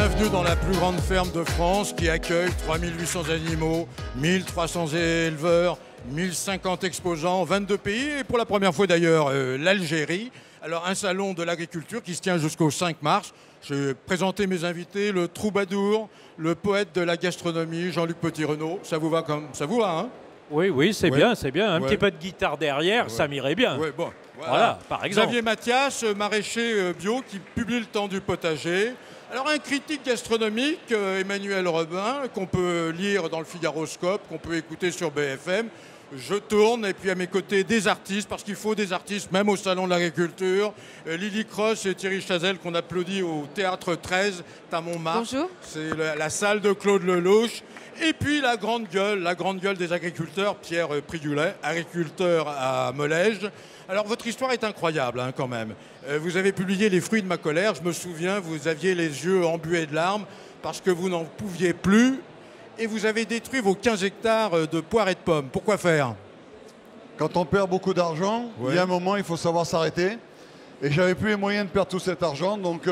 bienvenue dans la plus grande ferme de France qui accueille 3800 animaux, 1300 éleveurs, 1050 exposants, 22 pays et pour la première fois d'ailleurs l'Algérie. Alors un salon de l'agriculture qui se tient jusqu'au 5 mars. Je vais présenter mes invités, le troubadour, le poète de la gastronomie, Jean-Luc Petit-Renaud. Ça vous va hein? Oui, oui, c'est bien, c'est bien. Un petit peu de guitare derrière, ça m'irait bien. Ouais, bon, voilà, par exemple. Xavier Mathias, maraîcher bio qui publie Le Temps du potager. Alors un critique gastronomique, Emmanuel Robin, qu'on peut lire dans le Figaroscope, qu'on peut écouter sur BFM. Je tourne et puis à mes côtés des artistes, parce qu'il faut des artistes même au Salon de l'Agriculture. Lily Cross et Thierry Chazelle qu'on applaudit au Théâtre 13 à Montmartre. Bonjour. C'est la salle de Claude Lelouch. Et puis la grande gueule des agriculteurs, Pierre Pridulet, agriculteur à Molège. Alors votre histoire est incroyable hein, quand même. Vous avez publié Les fruits de ma colère. Je me souviens, vous aviez les yeux embués de larmes parce que vous n'en pouviez plus. Et vous avez détruit vos 15 hectares de poires et de pommes. Pourquoi faire? Quand on perd beaucoup d'argent, il y a un moment, il faut savoir s'arrêter. Et j'avais plus les moyens de perdre tout cet argent. Donc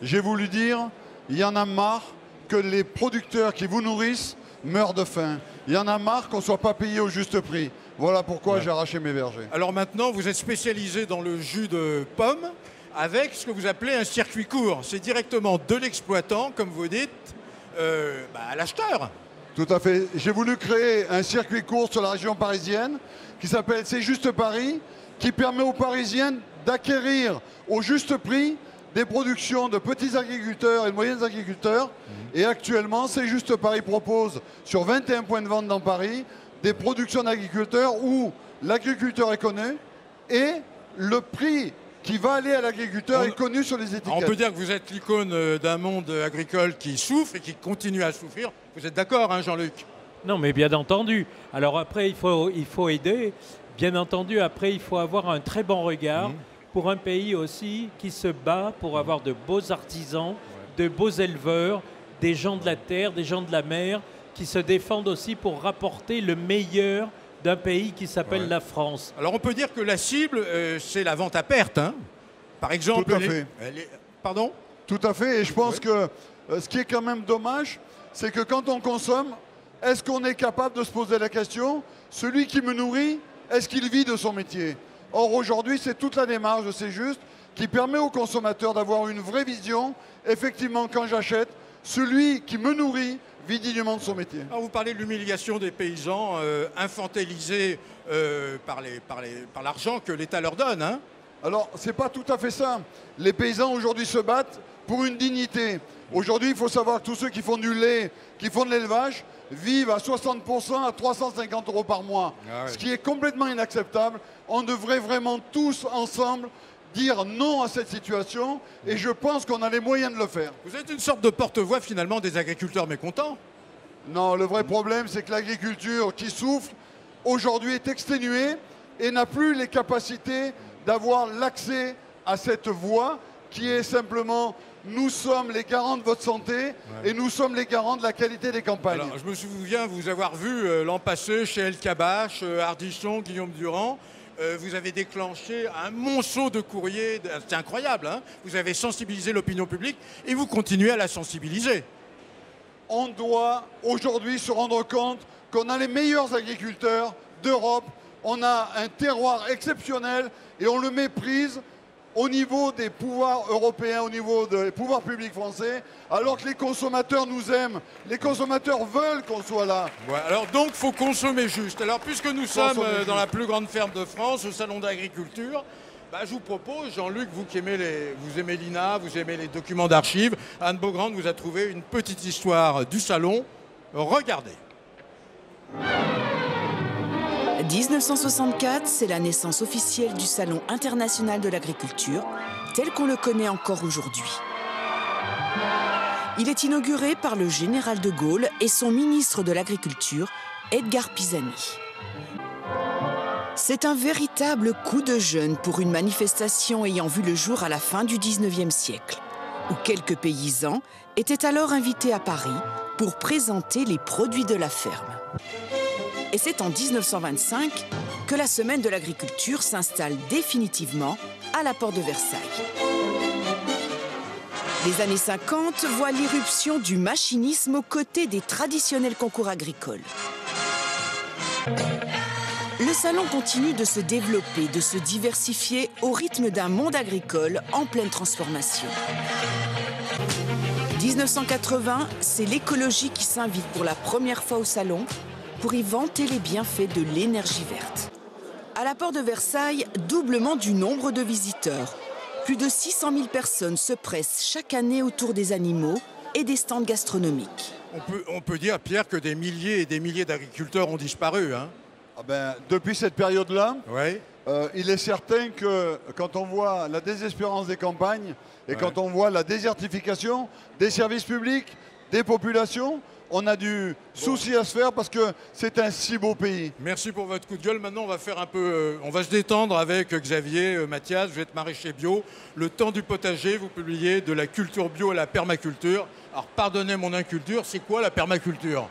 j'ai voulu dire, il y en a marre que les producteurs qui vous nourrissent meurent de faim. Il y en a marre qu'on ne soit pas payé au juste prix. Voilà pourquoi j'ai arraché mes vergers. Alors maintenant, vous êtes spécialisé dans le jus de pommes avec ce que vous appelez un circuit court. C'est directement de l'exploitant, comme vous dites, à l'acheteur. Tout à fait. J'ai voulu créer un circuit court sur la région parisienne qui s'appelle C'est Juste Paris, qui permet aux Parisiens d'acquérir au juste prix des productions de petits agriculteurs et de moyens agriculteurs. Et actuellement, C'est Juste Paris propose sur 21 points de vente dans Paris des productions d'agriculteurs où l'agriculteur est connu et le prix qui va aller à l'agriculteur est connu sur les étiquettes. On peut dire que vous êtes l'icône d'un monde agricole qui souffre et qui continue à souffrir. Vous êtes d'accord, hein, Jean-Luc? Non, mais bien entendu. Alors après, il faut aider. Bien entendu, après, il faut avoir un très bon regard pour un pays aussi qui se bat pour avoir de beaux artisans, de beaux éleveurs, des gens de la terre, des gens de la mer, qui se défendent aussi pour rapporter le meilleur d'un pays qui s'appelle la France. Alors on peut dire que la cible, c'est la vente à perte. Hein. Par exemple... Tout à fait. Pardon? Tout à fait. Et je pense que ce qui est quand même dommage, c'est que quand on consomme, est-ce qu'on est capable de se poser la question, celui qui me nourrit, est-ce qu'il vit de son métier? Or aujourd'hui, c'est toute la démarche de C'est Juste qui permet aux consommateurs d'avoir une vraie vision. Effectivement, quand j'achète, celui qui me nourrit vit dignement de son métier. Alors vous parlez de l'humiliation des paysans infantilisés par l'argent que l'État leur donne. Hein. Alors, c'est pas tout à fait ça. Les paysans aujourd'hui se battent pour une dignité. Aujourd'hui, il faut savoir que tous ceux qui font du lait, qui font de l'élevage, vivent à 60% à 350 € par mois. Ce qui est complètement inacceptable. On devrait vraiment tous ensemble dire non à cette situation et je pense qu'on a les moyens de le faire. Vous êtes une sorte de porte-voix finalement des agriculteurs mécontents? Non, le vrai problème c'est que l'agriculture qui souffre aujourd'hui est exténuée et n'a plus les capacités d'avoir l'accès à cette voie qui est simplement nous sommes les garants de votre santé et nous sommes les garants de la qualité des campagnes. Alors, je me souviens vous avoir vu l'an passé chez El Kabbach, Ardisson, Guillaume Durand. Vous avez déclenché un monceau de courriers, c'est incroyable, hein. Vous avez sensibilisé l'opinion publique et vous continuez à la sensibiliser. On doit aujourd'hui se rendre compte qu'on a les meilleurs agriculteurs d'Europe, on a un terroir exceptionnel et on le méprise au niveau des pouvoirs européens, au niveau des pouvoirs publics français, alors que les consommateurs nous aiment. Les consommateurs veulent qu'on soit là. Ouais, alors donc, il faut consommer juste. Alors, puisque nous sommes dans la plus grande ferme de France, au Salon d'agriculture, je vous propose, Jean-Luc, vous qui aimez vous aimez l'INA, vous aimez les documents d'archives, Anne Beaugrand vous a trouvé une petite histoire du salon. Regardez. 1964, c'est la naissance officielle du Salon international de l'agriculture, tel qu'on le connaît encore aujourd'hui. Il est inauguré par le général de Gaulle et son ministre de l'Agriculture, Edgar Pisani. C'est un véritable coup de jeune pour une manifestation ayant vu le jour à la fin du 19e siècle, où quelques paysans étaient alors invités à Paris pour présenter les produits de la ferme. Et c'est en 1925 que la Semaine de l'agriculture s'installe définitivement à la porte de Versailles. Les années 50 voient l'irruption du machinisme aux côtés des traditionnels concours agricoles. Le salon continue de se développer, de se diversifier au rythme d'un monde agricole en pleine transformation. 1980, c'est l'écologie qui s'invite pour la première fois au salon pour y vanter les bienfaits de l'énergie verte. À la porte de Versailles, doublement du nombre de visiteurs. Plus de 600 000 personnes se pressent chaque année autour des animaux et des stands gastronomiques. On peut dire, Pierre, que des milliers et des milliers d'agriculteurs ont disparu. Hein. Ah ben, depuis cette période-là, Ouais. il est certain que quand on voit la désespérance des campagnes et quand on voit la désertification des services publics, des populations, on a du souci à se faire parce que c'est un si beau pays. Merci pour votre coup de gueule. Maintenant, on va faire un peu, on va se détendre avec Xavier, Mathias. Vous êtes maraîcher bio. Le temps du potager, vous publiez de la culture bio à la permaculture. Alors, pardonnez mon inculture, c'est quoi la permaculture?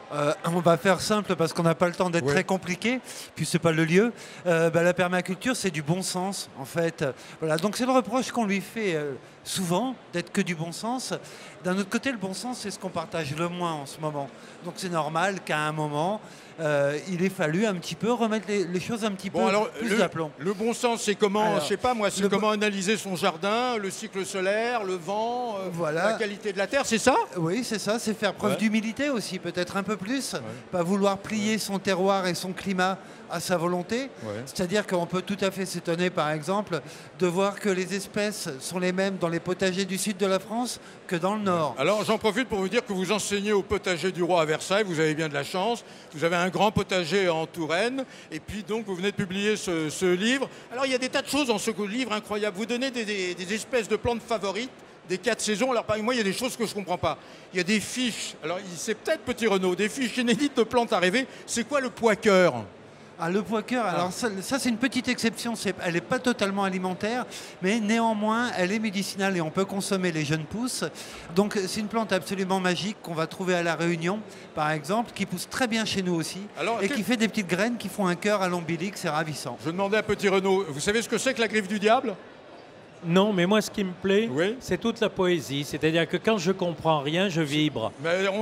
On va faire simple parce qu'on n'a pas le temps d'être très compliqué, puis c'est pas le lieu. La permaculture, c'est du bon sens, en fait. Voilà, donc c'est le reproche qu'on lui fait souvent, d'être que du bon sens. D'un autre côté, le bon sens, c'est ce qu'on partage le moins en ce moment. Donc c'est normal qu'à un moment, il ait fallu un petit peu remettre les choses un petit peu plus d'aplomb. Le bon sens, c'est comment, Alors, je sais pas moi, c'est comment analyser son jardin, le cycle solaire, le vent, voilà. la qualité de la terre, c'est ça? Oui, c'est ça, c'est faire preuve d'humilité aussi, peut-être un peu plus. Pas vouloir plier son terroir et son climat à sa volonté. C'est-à-dire qu'on peut tout à fait s'étonner, par exemple, de voir que les espèces sont les mêmes dans les potagers du sud de la France que dans le nord. Alors j'en profite pour vous dire que vous enseignez au potager du roi à Versailles, vous avez bien de la chance. Vous avez un grand potager en Touraine, et puis donc vous venez de publier ce livre. Alors il y a des tas de choses dans ce livre incroyable. Vous donnez des espèces de plantes favorites des 4 saisons. Alors par exemple, moi il y a des choses que je ne comprends pas. Il y a des fiches, alors c'est peut-être Petit Renaud, des fiches inédites de plantes à rêver. C'est quoi le pois-cœur? Ah, le pois-cœur, alors ça c'est une petite exception, elle n'est pas totalement alimentaire, mais néanmoins elle est médicinale et on peut consommer les jeunes pousses. Donc c'est une plante absolument magique qu'on va trouver à La Réunion, par exemple, qui pousse très bien chez nous aussi, qui fait des petites graines qui font un cœur à l'ombilic, c'est ravissant. Je demandais à Petit Renaud, vous savez ce que c'est que la griffe du diable? Non, mais moi, ce qui me plaît, c'est toute la poésie. C'est-à-dire que quand je comprends rien, je vibre.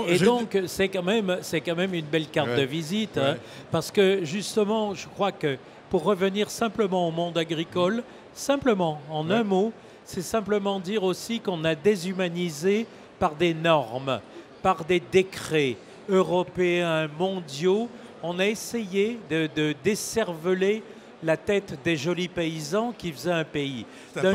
Et donc, c'est quand même une belle carte de visite. Hein, parce que, justement, je crois que pour revenir simplement au monde agricole, simplement, en un mot, c'est simplement dire aussi qu'on a déshumanisé par des normes, par des décrets européens, mondiaux. On a essayé de décerveler la tête des jolis paysans qui faisaient un pays. De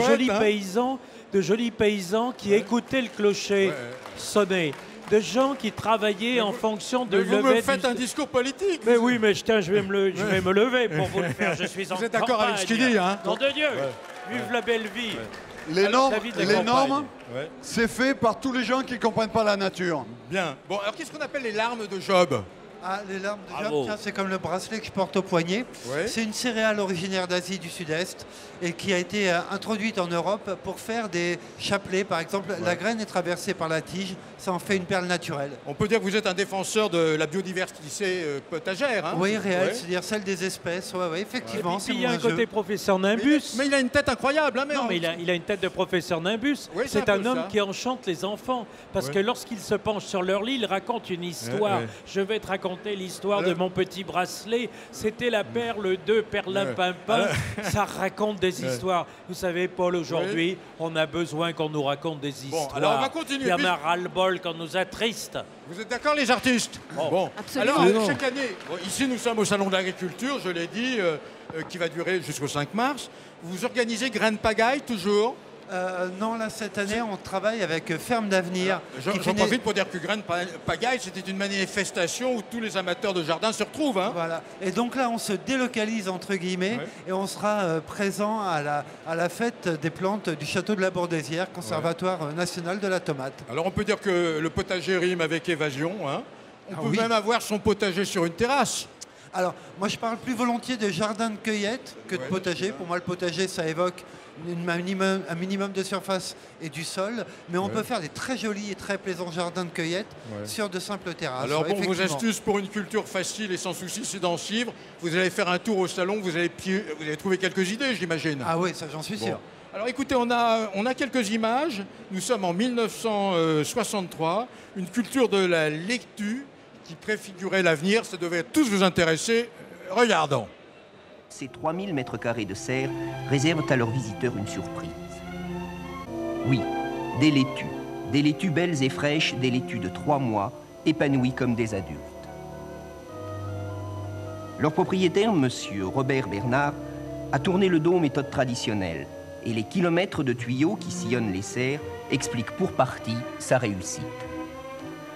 jolis paysans qui écoutaient le clocher sonner. De gens qui travaillaient en fonction de lever... Vous me faites un discours politique. Mais oui, mais tiens, je vais me lever pour vous le faire. Je suis en campagne. Vous êtes d'accord avec ce qu'il dit, hein? Nom de Dieu, vive la belle vie. Les normes, c'est fait par tous les gens qui ne comprennent pas la nature. Bien. Bon, alors qu'est-ce qu'on appelle les larmes de Job? Ah, les larmes de Job, tiens, c'est comme le bracelet que je porte au poignet. C'est une céréale originaire d'Asie du Sud-Est et qui a été introduite en Europe pour faire des chapelets. Par exemple, la graine est traversée par la tige, ça en fait une perle naturelle. On peut dire que vous êtes un défenseur de la biodiversité potagère, hein? Oui, réelle, c'est-à-dire celle des espèces. Oui, effectivement. Et puis, il y a un côté professeur Nimbus. Mais il a une tête incroyable, hein? Non, mais il a une tête de professeur Nimbus. C'est un homme qui enchante les enfants. Parce que lorsqu'il se penche sur leur lit, il raconte une histoire. Je vais te raconter l'histoire de mon petit bracelet. C'était la perle de Perlimpinpin. Ça raconte des histoires. Vous savez, Paul, aujourd'hui, on a besoin qu'on nous raconte des histoires. Bon, alors on va continuer. Il y a un ras-le-bol qu'on nous attriste. Vous êtes d'accord, les artistes? Bon. Absolument. Alors, chaque année, ici nous sommes au Salon de l'Agriculture, je l'ai dit, qui va durer jusqu'au 5 mars. Vous organisez Graines Pagaille, toujours? Non, là, cette année, on travaille avec Ferme d'Avenir. J'en profite pour dire que Graines Pagaille, c'était une manifestation où tous les amateurs de jardin se retrouvent. Hein. Voilà. Et donc là, on se délocalise, entre guillemets, et on sera présent à la fête des plantes du Château de la Bourdesière, Conservatoire national de la tomate. Alors, on peut dire que le potager rime avec évasion. Hein. On peut même avoir son potager sur une terrasse. Alors, moi, je parle plus volontiers de jardin de cueillette que de potager. Pour moi, le potager, ça évoque un minimum de surface et du sol. Mais on peut faire des très jolis et très plaisants jardins de cueillette sur de simples terrasses. Alors bon, vos astuces pour une culture facile et sans souci, c'est d'en suivre. Vous allez faire un tour au salon, vous allez trouver quelques idées, j'imagine. Ah oui, ça j'en suis sûr. Alors écoutez, on a quelques images. Nous sommes en 1963. Une culture de la laitue qui préfigurait l'avenir. Ça devait tous vous intéresser. Regardons. Ces 3000 mètres carrés de serre réservent à leurs visiteurs une surprise. Oui, des laitues belles et fraîches, des laitues de 3 mois, épanouies comme des adultes. Leur propriétaire, M. Robert Bernard, a tourné le dos aux méthodes traditionnelles et les kilomètres de tuyaux qui sillonnent les serres expliquent pour partie sa réussite.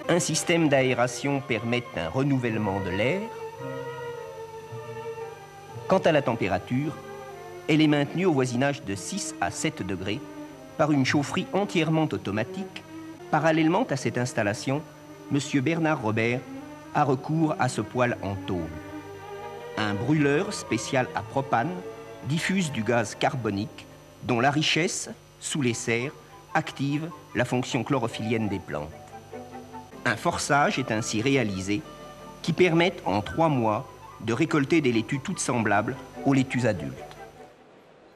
Un système d'aération permet un renouvellement de l'air. Quant à la température, elle est maintenue au voisinage de 6 à 7 degrés par une chaufferie entièrement automatique. Parallèlement à cette installation, M. Bernard Robert a recours à ce poêle en tôle. Un brûleur spécial à propane diffuse du gaz carbonique dont la richesse, sous les serres, active la fonction chlorophyllienne des plantes. Un forçage est ainsi réalisé qui permet en 3 mois de récolter des laitues toutes semblables aux laitues adultes.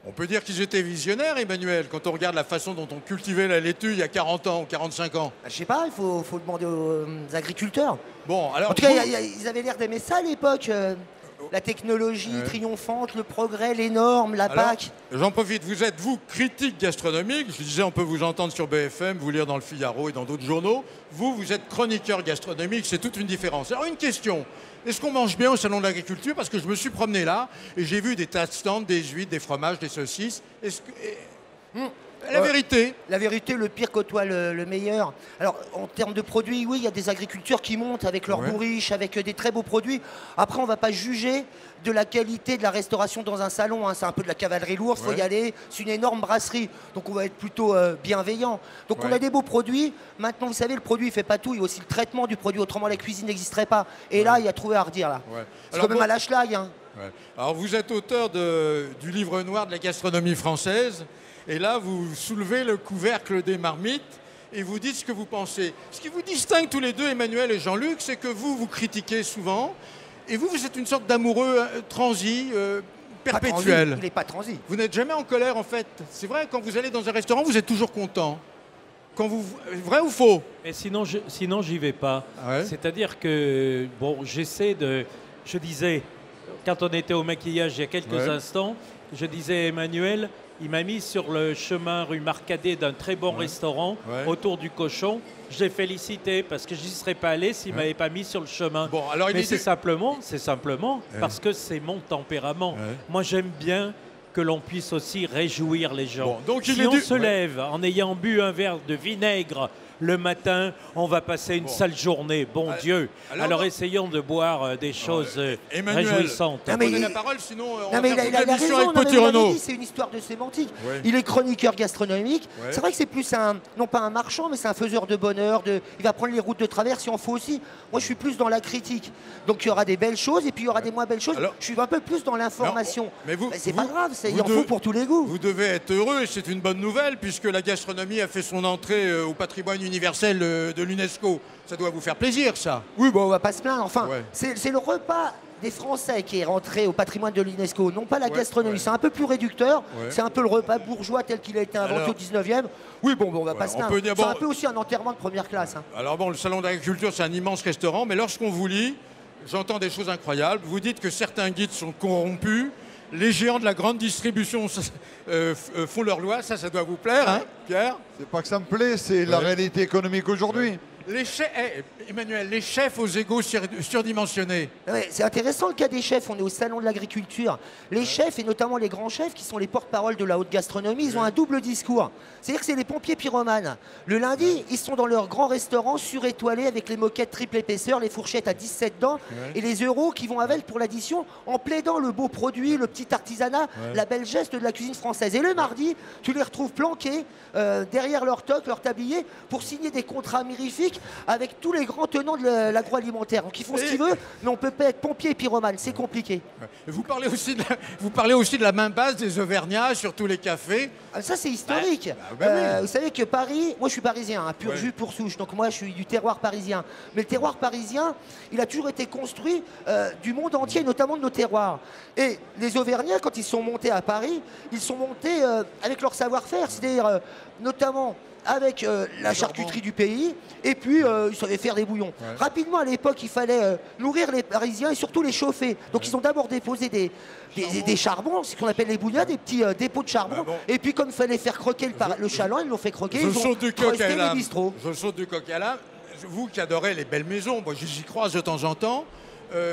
On peut dire qu'ils étaient visionnaires, Emmanuel, quand on regarde la façon dont on cultivait la laitue il y a 40 ans ou 45 ans. Je sais pas, il faut demander aux agriculteurs. Bon, alors, en tout cas, ils avaient l'air d'aimer ça à l'époque. La technologie triomphante, le progrès, les normes, la PAC. J'en profite, vous êtes, vous, critique gastronomique. Je disais, on peut vous entendre sur BFM, vous lire dans le Figaro et dans d'autres journaux. Vous êtes chroniqueur gastronomique, c'est toute une différence. Alors, une question. Est-ce qu'on mange bien au Salon de l'Agriculture? Parce que je me suis promené là et j'ai vu des tas de stands, des huîtres, des fromages, des saucisses. Est-ce que... La vérité. La vérité, le pire côtoie le meilleur. Alors, en termes de produits, oui, il y a des agriculteurs qui montent avec leurs bourriches, avec des très beaux produits. Après, on ne va pas juger de la qualité de la restauration dans un salon. Hein. C'est un peu de la cavalerie lourde, il faut y aller. C'est une énorme brasserie. Donc, on va être plutôt bienveillant. Donc, on a des beaux produits. Maintenant, vous savez, le produit ne fait pas tout. Il y a aussi le traitement du produit. Autrement, la cuisine n'existerait pas. Et là, il y a trouvé à redire. Là. C'est quand même à la schlag. Hein. Alors, vous êtes auteur du livre noir de la gastronomie française. Et là, vous soulevez le couvercle des marmites et vous dites ce que vous pensez. Ce qui vous distingue tous les deux, Emmanuel et Jean-Luc, c'est que vous critiquez souvent. Et vous êtes une sorte d'amoureux transi, perpétuel. Il n'est pas transi. Vous n'êtes jamais en colère, en fait. C'est vrai, quand vous allez dans un restaurant, vous êtes toujours content. Vrai ou faux? Et sinon, j'y vais pas. C'est-à-dire que, bon, je disais, quand on était au maquillage il y a quelques instants, je disais à Emmanuel, il m'a mis sur le chemin rue Marcadet d'un très bon restaurant autour du Cochon. Je l'ai félicité parce que je n'y serais pas allé s'il ne m'avait pas mis sur le chemin. Bon, alors, mais c'est simplement parce que c'est mon tempérament. Moi, j'aime bien que l'on puisse aussi réjouir les gens. Bon, donc si on se lève en ayant bu un verre de vinaigre le matin, on va passer une sale journée, bon Dieu. Alors essayons de boire des choses réjouissantes. Prenez la parole, sinon on va faire toute la l'émission raison, avec Petit Renaud. C'est une histoire de sémantique. Il est chroniqueur gastronomique. C'est vrai que c'est plus non pas un marchand, mais c'est un faiseur de bonheur. Il va prendre les routes de travers si on faut aussi. Moi, je suis plus dans la critique. Donc, il y aura des belles choses et puis il y aura des moins belles choses. Je suis un peu plus dans l'information. Mais c'est pas grave, il en faut pour tous les goûts. Vous devez être heureux et c'est une bonne nouvelle puisque la gastronomie a fait son entrée au patrimoine universel de l'UNESCO. Ça doit vous faire plaisir, ça. Oui, bon, on va pas se plaindre. Enfin, c'est le repas des Français qui est rentré au patrimoine de l'UNESCO, non pas la gastronomie. C'est un peu plus réducteur. C'est un peu le repas bourgeois tel qu'il a été inventé au 19e. Oui, bon, on va pas se plaindre. C'est un peu aussi un enterrement de première classe. Hein. Alors bon, le Salon d'Agriculture, c'est un immense restaurant, mais lorsqu'on vous lit, j'entends des choses incroyables. Vous dites que certains guides sont corrompus. Les géants de la grande distribution font leur loi, ça doit vous plaire, hein, Pierre? C'est pas que ça me plaît, c'est la réalité économique aujourd'hui. Emmanuel, les chefs aux égos surdimensionnés. C'est intéressant le cas des chefs, on est au Salon de l'Agriculture. Les chefs, et notamment les grands chefs, qui sont les porte-parole de la haute gastronomie, ils ont un double discours. C'est-à-dire que c'est les pompiers pyromanes. Le lundi, ils sont dans leur grand restaurant surétoilé avec les moquettes triple épaisseur, les fourchettes à 17 dents et les euros qui vont avec pour l'addition en plaidant le beau produit, le petit artisanat, la belle geste de la cuisine française. Et le mardi, tu les retrouves planqués derrière leur toque, leur tablier pour signer des contrats mirifiques Belgique, avec tous les grands tenants de l'agroalimentaire. Donc ils font ce qu'ils veulent, mais on peut pas être pompier et pyromane, c'est compliqué. Vous parlez aussi de la main basse des Auvergnats sur tous les cafés. Ah, ça c'est historique. Oui. Vous savez que Paris, moi je suis parisien, hein, pur jus pour souche, donc moi je suis du terroir parisien. Mais le terroir parisien, il a toujours été construit du monde entier, notamment de nos terroirs. Et les Auvergnats, quand ils sont montés à Paris, ils sont montés avec leur savoir-faire, c'est-à-dire notamment avec la charcuterie du pays, et puis ils savaient faire des bouillons. Ouais. Rapidement, à l'époque, il fallait nourrir les Parisiens et surtout les chauffer. Donc ils ont d'abord déposé des charbons, ce qu'on appelle les bouillons, des petits dépôts de charbon. Et puis comme il fallait faire croquer le chaland, ils l'ont fait croquer, ils ont resté les bistrots. Je saute du coq à l'âne. Vous qui adorez les belles maisons, moi j'y croise de temps en temps.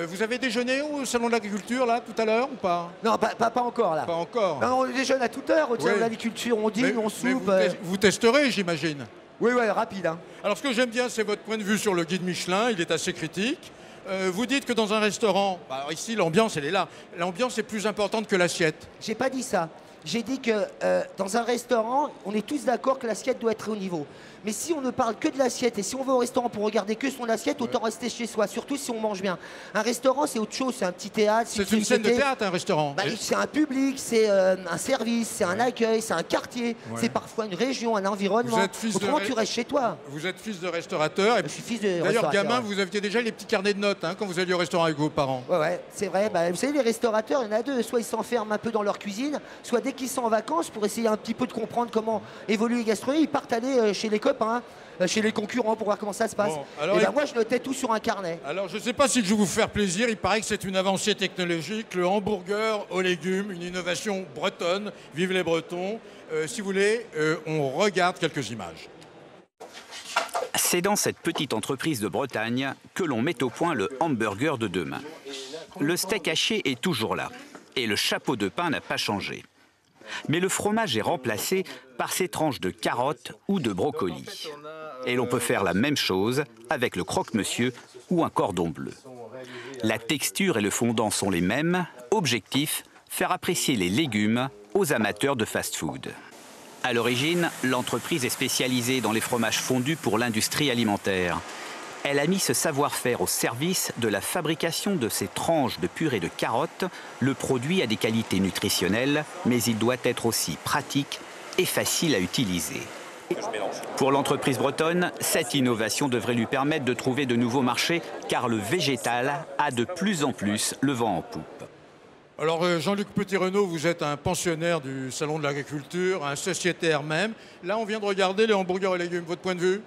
Vous avez déjeuné au Salon de l'Agriculture, là, tout à l'heure, ou pas? Non, pas encore, là. Pas encore. Non, on déjeune à toute heure au Salon de l'Agriculture, on dîne, on soupe. Vous testerez, j'imagine. Oui, rapide. Hein. Alors, ce que j'aime bien, c'est votre point de vue sur le guide Michelin. Il est assez critique. Vous dites que dans un restaurant, alors ici, l'ambiance, elle est là. L'ambiance est plus importante que l'assiette. J'ai pas dit ça. J'ai dit que dans un restaurant, on est tous d'accord que l'assiette doit être au niveau. Mais si on ne parle que de l'assiette et si on va au restaurant pour regarder que son assiette, autant rester chez soi, surtout si on mange bien. Un restaurant, c'est autre chose, c'est un petit théâtre. C'est une scène de théâtre, un restaurant. C'est un public, c'est un service, c'est un accueil, c'est un quartier, c'est parfois une région, un environnement. Autrement, tu restes chez toi. Vous êtes fils de restaurateur. Je suis fils de restaurateur. D'ailleurs, gamin, vous aviez déjà les petits carnets de notes quand vous alliez au restaurant avec vos parents. Ouais, c'est vrai. Vous savez, les restaurateurs, il y en a deux. Soit ils s'enferment un peu dans leur cuisine, soit dès qu'ils sont en vacances, pour essayer un petit peu de comprendre comment évolue les gastronomies, ils partent aller chez les copains, chez les concurrents pour voir comment ça se passe. Bon, moi, je notais tout sur un carnet. Alors, je ne sais pas si je vais vous faire plaisir. Il paraît que c'est une avancée technologique, le hamburger aux légumes, une innovation bretonne. Vive les Bretons. Si vous voulez, on regarde quelques images. C'est dans cette petite entreprise de Bretagne que l'on met au point le hamburger de demain. Le steak haché est toujours là et le chapeau de pain n'a pas changé. Mais le fromage est remplacé par ces tranches de carottes ou de brocoli. Et l'on peut faire la même chose avec le croque-monsieur ou un cordon bleu. La texture et le fondant sont les mêmes. Objectif, faire apprécier les légumes aux amateurs de fast-food. À l'origine, l'entreprise est spécialisée dans les fromages fondus pour l'industrie alimentaire. Elle a mis ce savoir-faire au service de la fabrication de ces tranches de purée de carottes. Le produit a des qualités nutritionnelles, mais il doit être aussi pratique et facile à utiliser. Pour l'entreprise bretonne, cette innovation devrait lui permettre de trouver de nouveaux marchés, car le végétal a de plus en plus le vent en poupe. Alors Jean-Luc Petit-Renaud, vous êtes un pensionnaire du Salon de l'Agriculture, un sociétaire même. Là, on vient de regarder les hamburgers et légumes. Votre point de vue?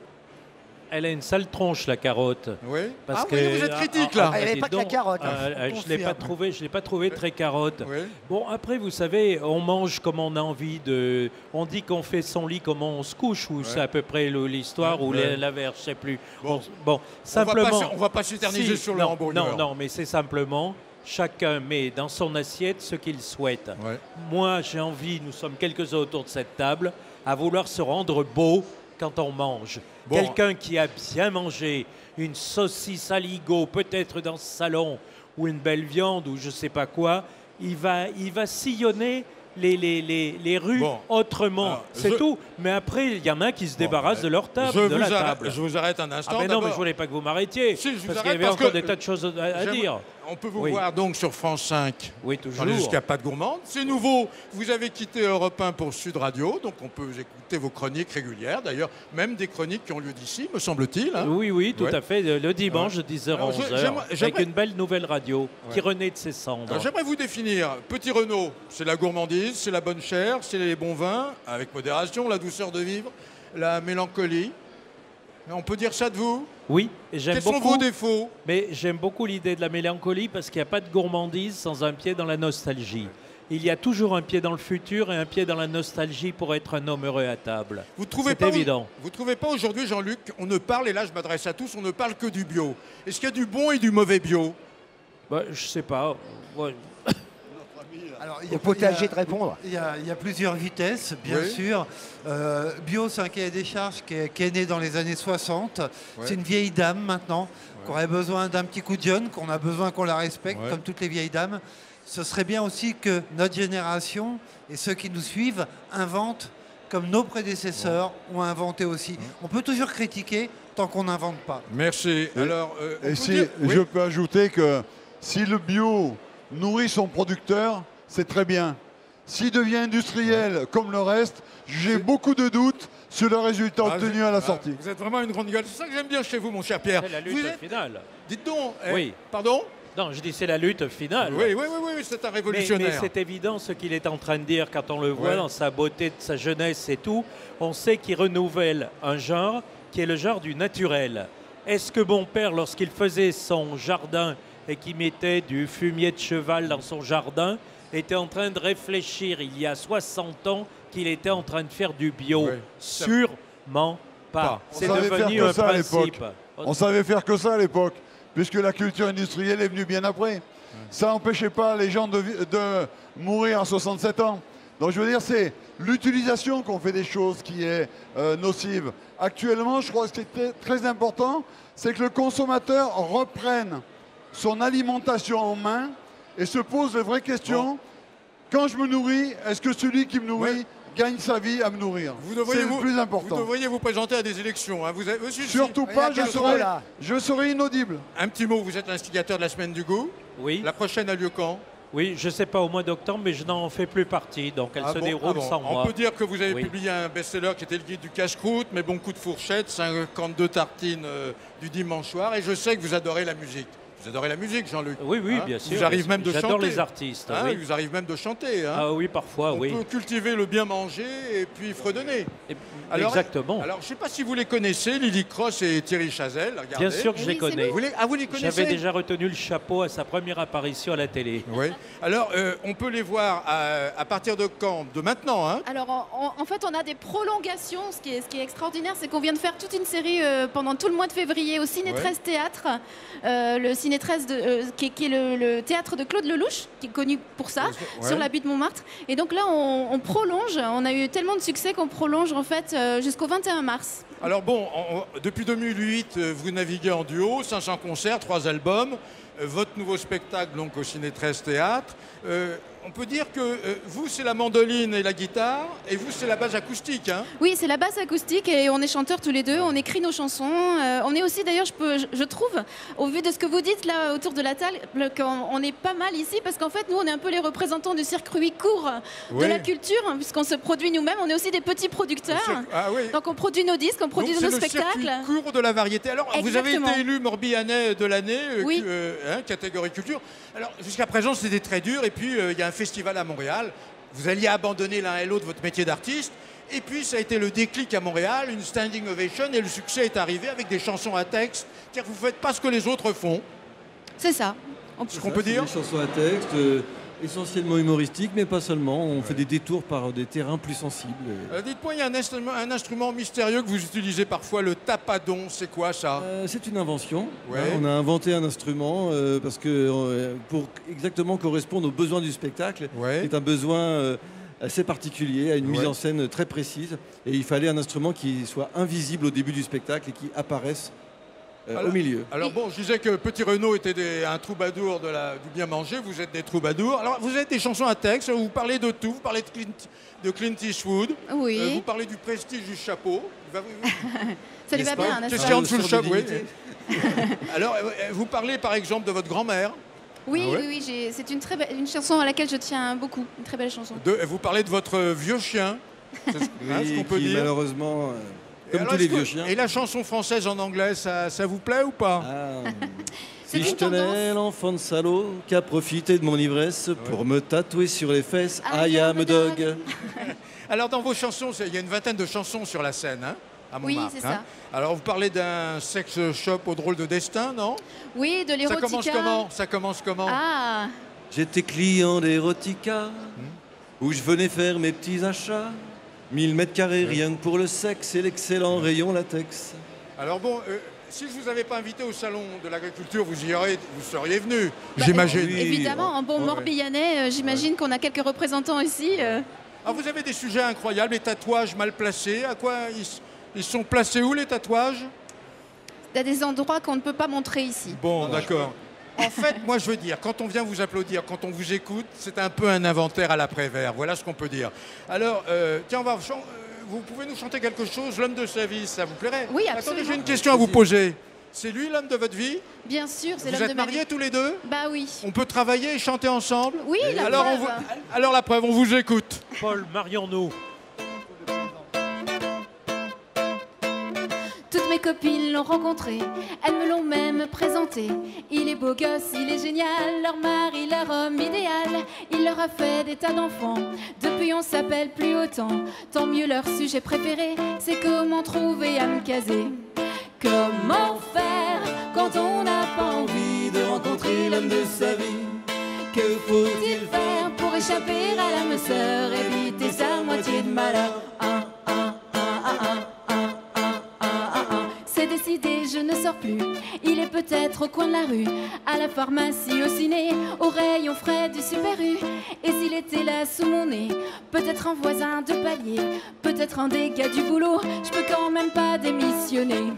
Elle a une sale tronche, la carotte. Oui. Parce que, oui, vous êtes critique, là. Elle n'avait pas que la carotte. Je ne l'ai pas trouvé très carotte. Oui. Bon, après, vous savez, on mange comme on a envie de... On dit qu'on fait son lit comme on se couche, ou c'est à peu près l'histoire, ou l'inverse, je ne sais plus. Bon, simplement... On ne va pas s'éterniser sur le hamburger. Non, mais c'est simplement... Chacun met dans son assiette ce qu'il souhaite. Ouais. Moi, j'ai envie, nous sommes quelques-uns autour de cette table, à vouloir se rendre beau quand on mange. Bon. Quelqu'un qui a bien mangé une saucisse aligot, peut-être dans ce salon, ou une belle viande, ou je ne sais pas quoi, il va sillonner les rues autrement. C'est tout. Mais après, il y en a qui se débarrassent de leur table, Je vous arrête un instant. Ah ben non, mais je ne voulais pas que vous m'arrêtiez. Si, parce qu'il y avait encore des tas de choses à dire. On peut vous voir donc sur France 5. Oui, toujours. Jusqu'à Pas de Gourmande. C'est nouveau. Vous avez quitté Europe 1 pour Sud Radio, donc on peut écouter vos chroniques régulières. D'ailleurs, même des chroniques qui ont lieu d'ici, me semble-t-il. Hein. Oui, tout à fait. Le dimanche, 10h, 11h, avec une belle nouvelle radio qui renaît de ses cendres. J'aimerais vous définir. Petit Renaud, c'est la gourmandise, c'est la bonne chair, c'est les bons vins, avec modération, la douceur de vivre, la mélancolie. On peut dire ça de vous? Oui, j'aime beaucoup. Quels sont vos défauts? Mais j'aime beaucoup l'idée de la mélancolie parce qu'il n'y a pas de gourmandise sans un pied dans la nostalgie. Il y a toujours un pied dans le futur et un pied dans la nostalgie pour être un homme heureux à table. C'est évident. Vous ne trouvez pas aujourd'hui, Jean-Luc, on ne parle, et là je m'adresse à tous, on ne parle que du bio. Est-ce qu'il y a du bon et du mauvais bio? Je ne sais pas. Ouais. Alors, il y a potager de répondre. Il y a plusieurs vitesses, bien sûr. Bio, c'est un cahier des charges qui est né dans les années 60. C'est une vieille dame maintenant, qui aurait besoin d'un petit coup de jeune, qu'on a besoin qu'on la respecte, comme toutes les vieilles dames. Ce serait bien aussi que notre génération et ceux qui nous suivent inventent comme nos prédécesseurs ont inventé aussi. On peut toujours critiquer tant qu'on n'invente pas. Merci. Alors, et si je peux ajouter que si le bio nourrit son producteur, c'est très bien. S'il devient industriel comme le reste, j'ai beaucoup de doutes sur le résultat obtenu à la sortie. Vous êtes vraiment une grande gueule. C'est ça que j'aime bien chez vous, mon cher Pierre. C'est la lutte finale. Dites donc. Oui. Pardon? Non, je dis c'est la lutte finale. Oui, c'est un révolutionnaire. Mais c'est évident ce qu'il est en train de dire quand on le voit dans sa beauté, de sa jeunesse et tout. On sait qu'il renouvelle un genre qui est le genre du naturel. Est-ce que mon père, lorsqu'il faisait son jardin et qu'il mettait du fumier de cheval dans son jardin, était en train de réfléchir il y a 60 ans qu'il était en train de faire du bio? Sûrement pas. C'est devenu un principe. On savait faire que ça à l'époque, puisque la culture industrielle est venue bien après. Ça n'empêchait pas les gens de mourir à 67 ans. Donc je veux dire, c'est l'utilisation qu'on fait des choses qui est nocive. Actuellement, je crois que ce qui est très important, c'est que le consommateur reprenne son alimentation en main et se pose de vraies questions. Quand je me nourris, est-ce que celui qui me nourrit gagne sa vie à me nourrir? C'est le plus important. Vous devriez vous présenter à des élections. Hein. Surtout pas, je serai inaudible. Un petit mot, vous êtes l'instigateur de la Semaine du Goût. Oui. La prochaine a lieu quand? Oui, je ne sais pas, au mois d'octobre, mais je n'en fais plus partie, donc elle se déroule sans moi. On peut dire que vous avez publié un best-seller qui était le guide du casse-croûte, mes bons coups de fourchette, 52 tartines du dimanche soir, et je sais que vous adorez la musique. Vous adorez la musique, Jean-Luc? Oui, bien sûr. Vous arrive même de chanter. J'adore les artistes. Il vous arrive même de chanter. Ah oui, parfois, On peut cultiver le bien manger et puis fredonner. Exactement. Alors, je ne sais pas si vous les connaissez, Lily Cross et Thierry Chazelle. Regardez. Bien sûr que je les connais. Vous les connaissez? J'avais déjà retenu le chapeau à sa première apparition à la télé. Oui. Alors, on peut les voir à partir de quand? De maintenant, hein? Alors, en fait, on a des prolongations. Ce qui est extraordinaire, c'est qu'on vient de faire toute une série pendant tout le mois de février au Ciné 13 Théâtre. Le Ciné 13, qui est le théâtre de Claude Lelouch, qui est connu pour ça, sur la butte Montmartre. Et donc là, on prolonge. On a eu tellement de succès qu'on prolonge, en fait, jusqu'au 21 mars. Alors bon, depuis 2008, vous naviguez en duo, 500 concerts, 3 albums, votre nouveau spectacle donc au Ciné 13 Théâtre. On peut dire que vous, c'est la mandoline et la guitare, et vous, c'est la basse acoustique. Hein? Oui, c'est la basse acoustique, et on est chanteurs tous les deux, on écrit nos chansons. On est aussi, d'ailleurs, je trouve, au vu de ce que vous dites là autour de la table, qu'on est pas mal ici, parce qu'en fait, nous, on est un peu les représentants du circuit court de la culture, puisqu'on se produit nous-mêmes, on est aussi des petits producteurs. Donc on produit nos disques, on produit nos spectacles. C'est le circuit court de la variété. Alors, vous avez été élu Morbihanais de l'année, catégorie culture. Alors, jusqu'à présent, c'était très dur, et puis il y a un festival à Montréal. Vous alliez abandonner l'un et l'autre votre métier d'artiste. Et puis, ça a été le déclic à Montréal, une standing ovation, et le succès est arrivé avec des chansons à texte. C'est-à-dire que vous ne faites pas ce que les autres font. C'est ça. Ce qu'on peut dire. Des chansons à texte, essentiellement humoristiques, mais pas seulement. On fait des détours par des terrains plus sensibles. Dites-moi, il y a un instrument mystérieux que vous utilisez parfois, le tapadon. C'est quoi ça? C'est une invention. On a inventé un instrument parce que pour exactement correspondre aux besoins du spectacle, c'est un besoin assez particulier, à une mise en scène très précise. Et il fallait un instrument qui soit invisible au début du spectacle et qui apparaisse au milieu. Alors bon, je disais que Petit Renaud était un troubadour du bien manger, vous êtes des troubadours. Alors vous êtes des chansons à texte, vous parlez de tout, vous parlez de Clint Eastwood, vous parlez du prestige du chapeau. Ça lui va bien, n'est-ce pas? Qu'est-ce qu'il y a en dessous le chapeau? Alors vous parlez par exemple de votre grand-mère. Oui, c'est une chanson à laquelle je tiens beaucoup, une très belle chanson. Vous parlez de votre vieux chien, c'est ce qu'on peut dire. Malheureusement... Comme tous les vieux chiens. Et la chanson française en anglais, ça vous plaît ou pas? Si je tenais l'enfant de salaud qui a profité de mon ivresse pour me tatouer sur les fesses, I am a dog. Alors dans vos chansons, il y a une vingtaine de chansons sur la scène, hein, à Montmartre. Oui, c'est ça. Alors vous parlez d'un sex shop au drôle de destin, non? Oui, de l'érotica. Ça commence comment? J'étais client d'Erotica, où je venais faire mes petits achats. 1000 mètres carrés, rien que pour le sexe et l'excellent rayon latex. Alors bon, si je ne vous avais pas invité au salon de l'agriculture, vous seriez venu, j'imagine. Évidemment, en bon Morbihanais, j'imagine qu'on a quelques représentants ici. Alors vous avez des sujets incroyables, les tatouages mal placés. À quoi ils sont placés où les tatouages? Il y a des endroits qu'on ne peut pas montrer ici. Bon, d'accord. En fait, moi, je veux dire, quand on vient vous applaudir, quand on vous écoute, c'est un peu un inventaire à l'après-vert. Voilà ce qu'on peut dire. Alors, tiens, vous pouvez nous chanter quelque chose, l'homme de sa vie, ça vous plairait? Oui, Attendez, absolument. j'ai une question à vous poser. C'est lui l'homme de votre vie? Bien sûr, c'est Vous l'homme de êtes ma vie. mariés tous les deux? Bah oui. On peut travailler et chanter ensemble? Oui, la alors, preuve. alors la preuve, on vous écoute. Paul, marions-nous. Toutes mes copines l'ont rencontré, elles me l'ont même présenté. Il est beau gosse, il est génial, leur mari, leur homme idéal. Il leur a fait des tas d'enfants, depuis on s'appelle plus autant. Tant mieux, leur sujet préféré, c'est comment trouver à me caser. Comment faire quand on n'a pas envie de rencontrer l'homme de sa vie? Que faut-il faire pour échapper à l'âme sœur, éviter sa moitié de malheur? C'est décidé, je ne sors plus. Il est peut-être au coin de la rue, à la pharmacie, au ciné, au rayon frais du Super U. Et s'il était là sous mon nez, peut-être un voisin de palier, peut-être un des gars du boulot, je peux quand même pas démissionner.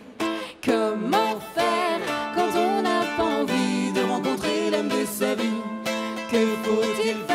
Comment faire quand on n'a pas envie de rencontrer l'homme de sa vie? Que faut-il faire